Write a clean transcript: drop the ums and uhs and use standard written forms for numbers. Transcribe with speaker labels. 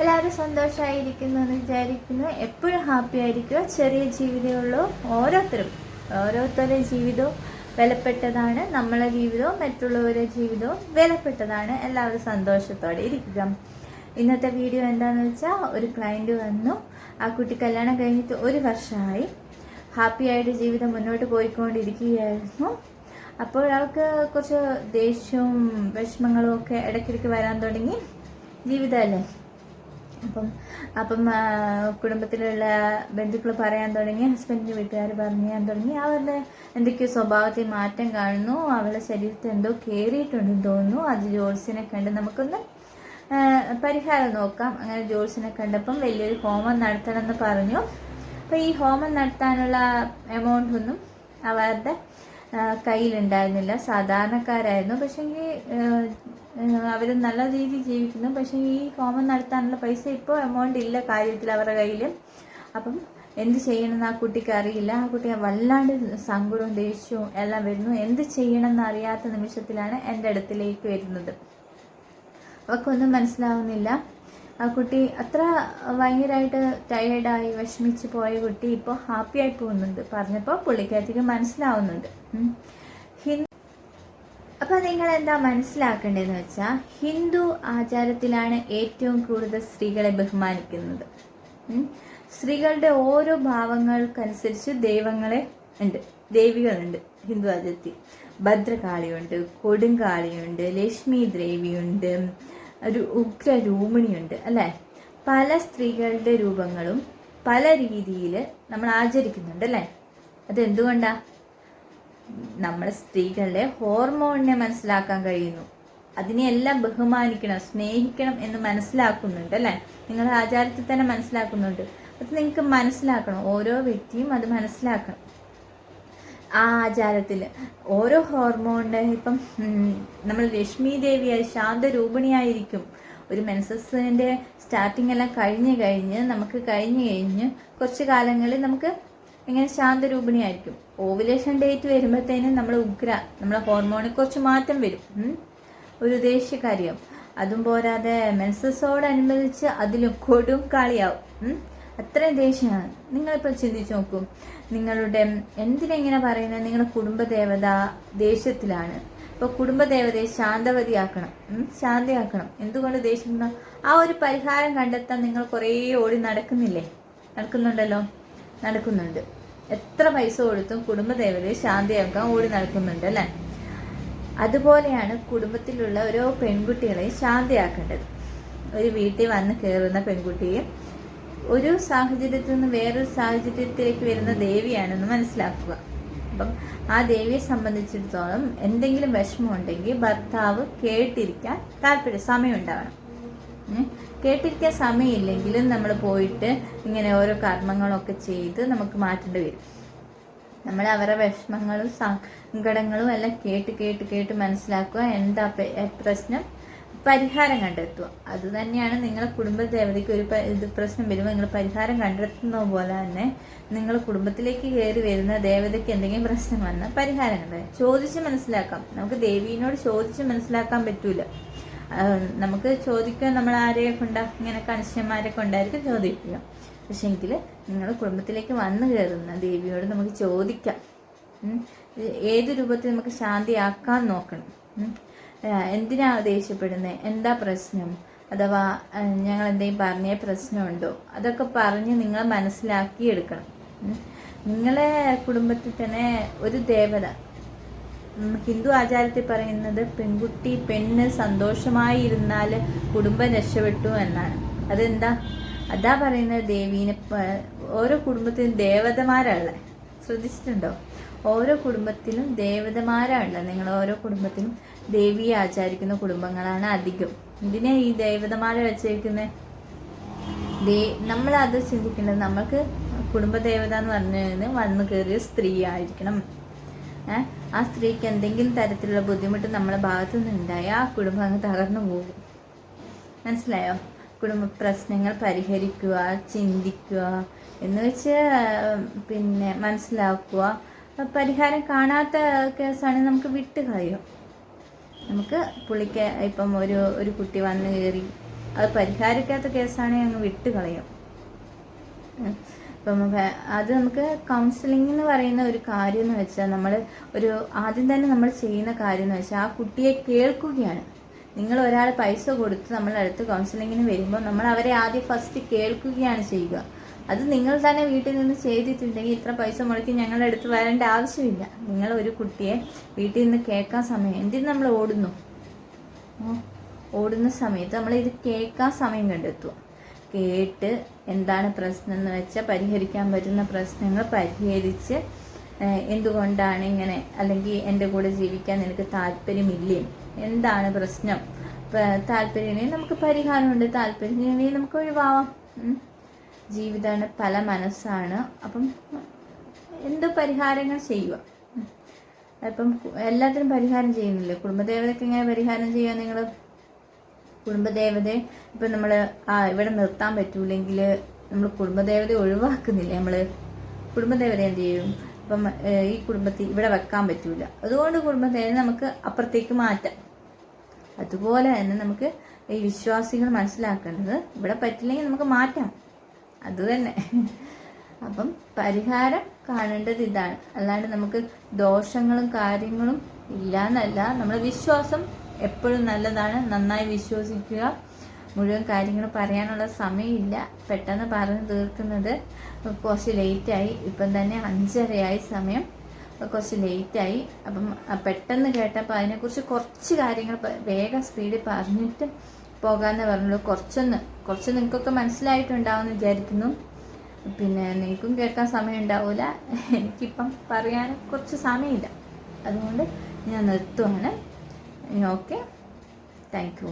Speaker 1: എല്ലാവരും സന്തോഷമായിരിക്കുന്നു എന്ന് വിചാരിക്കുന്നു. എപ്പോഴും ഹാപ്പി ആയിരിക്കുക. ചെറിയ ജീവിതമുള്ളൂ. ഓരോരുത്തരുടെ ജീവിതവും വിലപ്പെട്ടതാണ്. നമ്മളെ ജീവിതവും മറ്റുള്ളവരുടെ ജീവിതവും വിലപ്പെട്ടതാണ്. എല്ലാവരും സന്തോഷത്തോടെ ഇരിക്കുക. ഇന്നത്തെ വീഡിയോ എന്താണെന്ന് വെച്ചാൽ, ഒരു ക്ലയൻറ്റ് വന്നു. ആ കുട്ടി കല്യാണം കഴിഞ്ഞിട്ട് 1 വർഷമായി. ഹാപ്പി ആയിട്ട് ജീവിതം മുന്നോട്ട് പോയിക്കൊണ്ടിരിക്കുകയായിരുന്നു. അപ്പോൾ അവൾക്ക് കുറച്ച് ദേഷ്യവും വിഷമങ്ങളും ഒക്കെ ഇടയ്ക്കിടയ്ക്ക് വരാൻ തുടങ്ങി. ജീവിതമല്ലേ. അപ്പം കുടുംബത്തിലുള്ള ബന്ധുക്കൾ പറയാൻ തുടങ്ങി, ഹസ്ബൻഡിൻ്റെ വീട്ടുകാർ പറയാൻ തുടങ്ങി. അവരുടെ എന്തൊക്കെയോ സ്വഭാവത്തിൽ മാറ്റം കാണുന്നു. അവളുടെ ശരീരത്തിൽ എന്തോ കയറിയിട്ടുണ്ടെന്ന് തോന്നുന്നു. അത് ജോത്സ്യനെ കണ്ട് നമുക്കൊന്ന് പരിഹാരം നോക്കാം. അങ്ങനെ ജോത്സ്യനെ കണ്ടപ്പം വലിയൊരു ഹോമം നടത്തണമെന്ന് പറഞ്ഞു. അപ്പോൾ ഈ ഹോമം നടത്താനുള്ള എമൗണ്ട് ഒന്നും അവരുടെ കയ്യിലുണ്ടായിരുന്നില്ല. സാധാരണക്കാരായിരുന്നു. പക്ഷേങ്കിൽ അവർ നല്ല രീതിയിൽ ജീവിക്കുന്നു. പക്ഷേ ഈ ഹോമം നടത്താനുള്ള പൈസ ഇപ്പോൾ എമൗണ്ട് ഇല്ല കാര്യത്തിൽ അവരുടെ കയ്യിൽ. അപ്പം എന്ത് ചെയ്യണമെന്ന് ആ കുട്ടിക്ക് അറിയില്ല. ആ കുട്ടി വല്ലാണ്ട് സങ്കടവും ദേഷ്യവും എല്ലാം വരുന്നു. എന്ത് ചെയ്യണമെന്ന് അറിയാത്ത നിമിഷത്തിലാണ് എൻ്റെ അടുത്തിലേക്ക് വരുന്നത്. അവൾക്കൊന്നും മനസ്സിലാവുന്നില്ല. ആ കുട്ടി അത്ര ഭയങ്കരമായിട്ട് ടയേർഡായി വിഷമിച്ച് പോയ കുട്ടി ഇപ്പോൾ ഹാപ്പിയായി പോകുന്നുണ്ട്. പറഞ്ഞപ്പോൾ പുള്ളിക്കാരത്തേക്ക് മനസ്സിലാവുന്നുണ്ട്. അപ്പോൾ നിങ്ങൾ എന്താ മനസ്സിലാക്കേണ്ടതെന്ന് വെച്ചാൽ, ഹിന്ദു ആചാരത്തിലാണ് ഏറ്റവും കൂടുതൽ സ്ത്രീകളെ ബഹുമാനിക്കുന്നത്. സ്ത്രീകളുടെ ഓരോ ഭാവങ്ങൾക്കനുസരിച്ച് ദേവികളുണ്ട് ഹിന്ദു ആചാരത്തിൽ. ഭദ്രകാളിയുണ്ട്, കൊടുങ്കാളിയുണ്ട്, ലക്ഷ്മി ദേവിയുണ്ട്, ഒരു ഉഗ്രരൂപിണിയുണ്ട് അല്ലേ. പല സ്ത്രീകളുടെ രൂപങ്ങളും പല രീതിയിൽ നമ്മൾ ആചരിക്കുന്നുണ്ട് അല്ലേ. അതെന്തുകൊണ്ടാ? നമ്മുടെ സ്ത്രീകളുടെ ഹോർമോണിനെ മനസ്സിലാക്കാൻ കഴിയുന്നു. അതിനെയെല്ലാം ബഹുമാനിക്കണം, സ്നേഹിക്കണം എന്ന് മനസ്സിലാക്കുന്നുണ്ട് അല്ലേ. നിങ്ങളുടെ ആചാരത്തിൽ തന്നെ മനസ്സിലാക്കുന്നുണ്ട്. അത് നിങ്ങൾക്ക് മനസ്സിലാക്കണം. ഓരോ വ്യക്തിയും അത് മനസ്സിലാക്കണം. ആ ആചാരത്തിൽ ഓരോ ഹോർമോണിൻ്റെ ഇപ്പം നമ്മൾ ലക്ഷ്മി ദേവിയായി ശാന്തരൂപിണിയായിരിക്കും. ഒരു മെൻസസിൻ്റെ സ്റ്റാർട്ടിങ് എല്ലാം കഴിഞ്ഞ് നമുക്ക് കഴിഞ്ഞ് കുറച്ച് കാലങ്ങളിൽ നമുക്ക് ഇങ്ങനെ ശാന്തരൂപിണിയായിരിക്കും. ഓവുലേഷൻ ഡേറ്റ് വരുമ്പോഴത്തേനും നമ്മളെ ഹോർമോണിൽ കുറച്ച് മാറ്റം വരും. ഒരു ദേഷ്യകാര്യം. അതും പോരാതെ മെൻസസോടനുബന്ധിച്ച് അതിലും കൊടുങ്കാളിയാവും. അത്രയും ദേഷ്യമാണ്. നിങ്ങളിപ്പോൾ ചിന്തിച്ച് നോക്കൂ. നിങ്ങളുടെ എന്തിനെങ്ങനെ പറയുന്നത്, നിങ്ങളുടെ കുടുംബദേവത ദേഷ്യത്തിലാണ്. ഇപ്പോൾ കുടുംബദേവതയെ ശാന്തയാക്കണം. എന്തുകൊണ്ട് ദേഷ്യം? ആ ഒരു പരിഹാരം കണ്ടെത്താൻ നിങ്ങൾ കുറേ ഓടി നടക്കുന്നുണ്ട്. എത്ര പൈസ കൊടുത്തും കുടുംബദേവതയെ ശാന്തയാക്കാൻ ഓടി നടക്കുന്നുണ്ട് അല്ലേ. അതുപോലെയാണ് കുടുംബത്തിലുള്ള ഓരോ പെൺകുട്ടികളെയും ശാന്തയാക്കേണ്ടത്. ഒരു വീട്ടിൽ വന്ന് കയറുന്ന പെൺകുട്ടിയെ ഒരു സാഹചര്യത്തിൽ നിന്ന് വേറൊരു സാഹചര്യത്തിലേക്ക് വരുന്ന ദേവിയാണെന്ന് മനസ്സിലാക്കുക. അപ്പം ആ ദേവിയെ സംബന്ധിച്ചിടത്തോളം എന്തെങ്കിലും വിഷമം ഉണ്ടെങ്കിൽ ഭർത്താവ് കേട്ടിരിക്കാൻ സമയം ഉണ്ടാവണം. കേട്ടിരിക്കാൻ സമയമില്ലെങ്കിലും നമ്മൾ പോയിട്ട് ഇങ്ങനെ ഓരോ കർമ്മങ്ങളൊക്കെ ചെയ്ത് നമുക്ക് മാറ്റേണ്ടി വരും. നമ്മൾ അവരുടെ വിഷമങ്ങളും സങ്കടങ്ങളും എല്ലാം കേട്ട് മനസ്സിലാക്കുക. എന്താ പ്രശ്നം, പരിഹാരം കണ്ടെത്തുക. അത് തന്നെയാണ് നിങ്ങളുടെ കുടുംബദേവതയ്ക്ക് ഒരു പ്രശ്നം വരുമ്പോൾ നിങ്ങൾ പരിഹാരം കണ്ടെത്തുന്ന പോലെ തന്നെ നിങ്ങൾ കുടുംബത്തിലേക്ക് കയറി വരുന്ന ദേവതയ്ക്ക് എന്തെങ്കിലും പ്രശ്നം വന്നാൽ പരിഹാരം കണ്ടെത്തുക. ചോദിച്ച് മനസ്സിലാക്കാം. നമുക്ക് ദേവീനോട് ചോദിച്ച് മനസ്സിലാക്കാൻ പറ്റൂല. നമുക്ക് ചോദിക്കാൻ നമ്മൾ ആരെയെ ഇങ്ങനെ കണിശന്മാരെ കൊണ്ടായിരിക്കും ചോദിക്കുക. പക്ഷെ എങ്കിൽ നിങ്ങൾ കുടുംബത്തിലേക്ക് വന്നു കയറുന്ന ദേവിയോട് നമുക്ക് ചോദിക്കാം. ഏത് രൂപത്തിൽ നമുക്ക് ശാന്തിയാക്കാൻ നോക്കണം. എന്തിനാ ദേഷ്യപ്പെടുന്നത്, എന്താ പ്രശ്നം, അഥവാ ഞങ്ങൾ എന്തെങ്കിലും പറഞ്ഞ പ്രശ്നമുണ്ടോ, അതൊക്കെ പറഞ്ഞ് നിങ്ങൾ മനസ്സിലാക്കിയെടുക്കണം. നിങ്ങളെ കുടുംബത്തിൽ തന്നെ ഒരു ദേവത, ഹിന്ദു ആചാരത്തിൽ പറയുന്നത് പെണ്ണ് സന്തോഷമായി ഇരുന്നാൽ കുടുംബം രക്ഷപ്പെട്ടു എന്നാണ്. അതാ പറയുന്നത്. ദേവീനെ ഓരോ കുടുംബത്തിലും ദേവതമാരാണുള്ളത്. ശ്രദ്ധിച്ചിട്ടുണ്ടോ? ഓരോ കുടുംബത്തിലും ദേവതമാരാണുള്ളത്. നിങ്ങൾ ഓരോ കുടുംബത്തിലും ദേവിയെ ആചരിക്കുന്ന കുടുംബങ്ങളാണ് അധികം. ഇതിനെ ഈ ദേവതമാരെ വെച്ചേക്കുന്നത് നമ്മളത് ചിന്തിക്കേണ്ടത്. നമുക്ക് കുടുംബദേവത എന്ന് പറഞ്ഞത് വന്നു കയറിയ സ്ത്രീ ആയിരിക്കണം. ആ സ്ത്രീക്ക് എന്തെങ്കിലും തരത്തിലുള്ള ബുദ്ധിമുട്ട് നമ്മളെ ഭാഗത്തു നിന്നുണ്ടായാൽ ആ കുടുംബം അങ്ങ് തകർന്നു പോകും. മനസ്സിലായോ? കുടുംബ പ്രശ്നങ്ങൾ പരിഹരിക്കുക, ചിന്തിക്കുക എന്ന് വെച്ച് മനസ്സിലാക്കുക. പരിഹാരം കാണാത്ത കേസാണെങ്കിൽ നമുക്ക് വിട്ട് കളയും. നമുക്ക് പുള്ളിക്ക് ഇപ്പം ഒരു കുട്ടി വന്നു കയറി അത് പരിഹാരിക്കാത്ത കേസാണെങ്കിൽ അങ്ങ് വിട്ട് കളയും. ഇപ്പം അത് നമുക്ക് കൗൺസിലിംഗ് എന്ന് പറയുന്ന ഒരു കാര്യം എന്ന് വെച്ചാൽ നമ്മൾ ആദ്യം തന്നെ നമ്മൾ ചെയ്യുന്ന കാര്യം എന്ന് വെച്ചാൽ ആ കുട്ടിയെ കേൾക്കുകയാണ്. നിങ്ങൾ ഒരാൾ പൈസ കൊടുത്ത് നമ്മളുടെ അടുത്ത് കൗൺസിലിങ്ങിന് വരുമ്പോൾ നമ്മൾ അവരെ ആദ്യം ഫസ്റ്റ് കേൾക്കുകയാണ് ചെയ്യുക. അത് നിങ്ങൾ തന്നെ വീട്ടിൽ നിന്ന് ചെയ്തിട്ടുണ്ടെങ്കിൽ ഇത്ര പൈസ മുടക്കി ഞങ്ങളുടെ അടുത്ത് വരേണ്ട ആവശ്യമില്ല. നിങ്ങൾ ഒരു കുട്ടിയെ വീട്ടിൽ നിന്ന് കേൾക്കാൻ സമയം, എന്തിന് നമ്മൾ ഓടുന്ന സമയത്ത് നമ്മൾ ഇത് കേൾക്കാൻ സമയം കണ്ടെത്തുക. കേട്ട് എന്താണ് പ്രശ്നം എന്ന് വെച്ചാൽ പരിഹരിക്കാൻ പറ്റുന്ന പ്രശ്നങ്ങൾ പരിഹരിച്ച്, എന്തുകൊണ്ടാണ് ഇങ്ങനെ, അല്ലെങ്കിൽ എൻ്റെ കൂടെ ജീവിക്കാൻ നിനക്ക് താല്പര്യമില്ലേ, എന്താണ് പ്രശ്നം, താല്പര്യമില്ലെങ്കിൽ നമുക്ക് പരിഹാരമുണ്ട്, താല്പര്യമില്ലെങ്കിൽ നമുക്ക് ഒഴിവാവാം. ജീവിതമാണ്, പല മനസ്സാണ്. അപ്പം എന്ത് പരിഹാരങ്ങൾ ചെയ്യുക. അപ്പം എല്ലാത്തിനും പരിഹാരം ചെയ്യുന്നില്ലേ? കുടുംബദേവതയ്ക്ക് എങ്ങനെ പരിഹാരം ചെയ്യുക? നിങ്ങൾ കുടുംബദേവതയെ ഇപ്പം നമ്മൾ ഇവിടെ നിർത്താൻ പറ്റൂലെങ്കിൽ നമ്മൾ കുടുംബദേവതയെ ഒഴിവാക്കുന്നില്ലേ? നമ്മൾ കുടുംബദേവത എന്ത് ചെയ്യും? ഇപ്പം ഈ കുടുംബത്തിൽ ഇവിടെ വെക്കാൻ പറ്റൂല, അതുകൊണ്ട് കുടുംബദേവത നമുക്ക് അപ്പുറത്തേക്ക് മാറ്റാം. അതുപോലെ തന്നെ നമുക്ക് ഈ വിശ്വാസികൾ മനസ്സിലാക്കേണ്ടത് ഇവിടെ പറ്റില്ലെങ്കിൽ നമുക്ക് മാറ്റാം, അത് തന്നെ. അപ്പം പരിഹാരം കാണേണ്ടത് ഇതാണ്. അല്ലാണ്ട് നമുക്ക് ദോഷങ്ങളും കാര്യങ്ങളും ഇല്ല എന്നല്ല. നമ്മുടെ വിശ്വാസം എപ്പോഴും നല്ലതാണ്. നന്നായി വിശ്വസിക്കുക. മുഴുവൻ കാര്യങ്ങൾ പറയാനുള്ള സമയമില്ല, പെട്ടെന്ന് പറഞ്ഞു തീർക്കുന്നത് കുറച്ച് ലേറ്റായി. ഇപ്പം തന്നെ 5:30 സമയം, കുറച്ച് ലേറ്റായി. അപ്പം പെട്ടെന്ന് കേട്ടപ്പോൾ അതിനെക്കുറിച്ച് കുറച്ച് കാര്യങ്ങൾ വേഗം സ്പീഡിൽ പറഞ്ഞിട്ട് പോകാമെന്ന് പറഞ്ഞുള്ളൂ. കുറച്ച് നിങ്ങൾക്കൊക്കെ മനസ്സിലായിട്ടുണ്ടാവുമെന്ന് വിചാരിക്കുന്നു. പിന്നെ നിങ്ങൾക്കും കേൾക്കാൻ സമയം ഉണ്ടാവില്ല, എനിക്കിപ്പം പറയാൻ കുറച്ച് സമയമില്ല, അതുകൊണ്ട് ഞാൻ നിർത്തുവാണ്. Okay, thank you.